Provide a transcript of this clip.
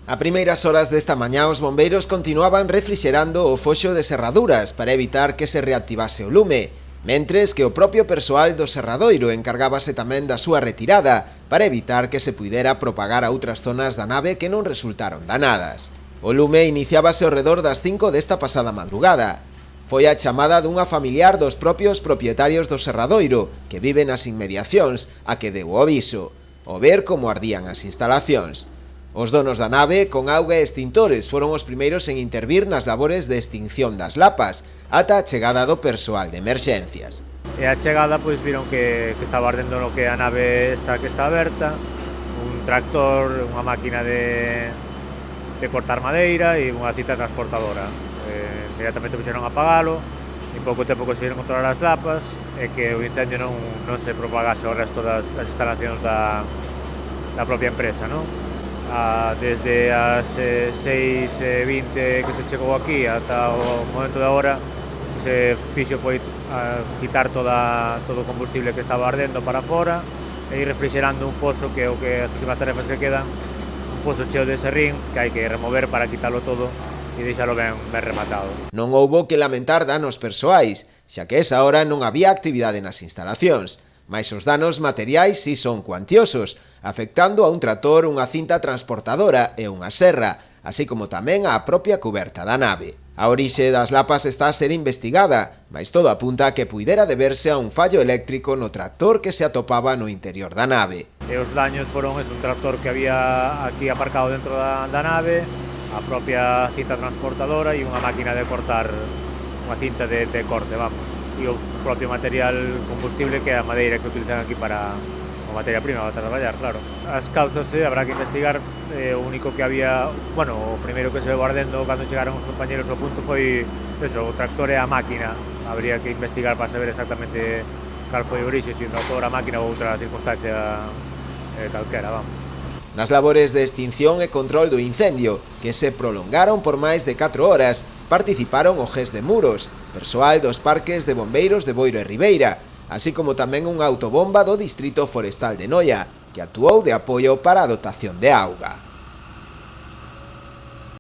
A primeiras horas desta mañá os bombeiros continuaban refrixerando o foxo de Serraduras para evitar que se reactivase o lume, mentres que o propio persoal do Serradoiro encargábase tamén da súa retirada para evitar que se puidera propagar a outras zonas da nave que non resultaron danadas. O lume iniciábase ao redor das 5 desta pasada madrugada. Foi a chamada dunha familiar dos propios propietarios do Serradoiro, que viven nas inmediacións, a que deu o aviso, ao ver como ardían as instalacións. Os donos da nave, con auga e extintores, foron os primeiros en intervir nas labores de extinción das lapas, ata a chegada do persoal de emerxencias. E a chegada, pois viron que estaba ardendo no que a nave que está aberta, un tractor, unha máquina de cortar madeira e unha cinta transportadora. Inmediatamente puxeron a apagalo, en pouco tempo conseguiron controlar as lapas e que o incendio non se propagase ao resto das instalacións da propia empresa, non? Desde as 6:20 que se chegou aquí ata o momento de agora, que se fixo foi quitar todo o combustible que estaba ardendo para fora e ir refrixerando un foso que é o que as últimas tarefas que quedan, un foso cheo de serrín que hai que remover para quitalo todo e deixalo ben rematado. Non houbo que lamentar danos persoais, xa que esa hora non había actividade nas instalacións, mais os danos materiais si son cuantiosos, afectando a un tractor, unha cinta transportadora e unha serra, así como tamén á propia cuberta da nave. A orixe das lapas está a ser investigada, mas todo apunta a que puidera deberse a un fallo eléctrico no tractor que se atopaba no interior da nave. E os daños foron un tractor que había aquí aparcado dentro da nave, a propia cinta transportadora e unha máquina de cortar, unha cinta de corte, vamos, e o propio material combustible que é a madeira que utilizan aquí para a materia prima para traballar, claro. As causas habrá que investigar, o único que había, bueno, o primeiro que se veu ardendo cando chegaron os compañeros ao punto foi eso, o tractor e a máquina. Habría que investigar para saber exactamente cal foi o orixe, se o tractor, a máquina ou outra circunstancia calquera, vamos. Nas labores de extinción e control do incendio, que se prolongaron por máis de 4 horas, participaron o GES de Muros, persoal dos parques de bombeiros de Boiro e Ribeira, así como tamén unha autobomba do Distrito Forestal de Noia, que actuou de apoio para a dotación de auga.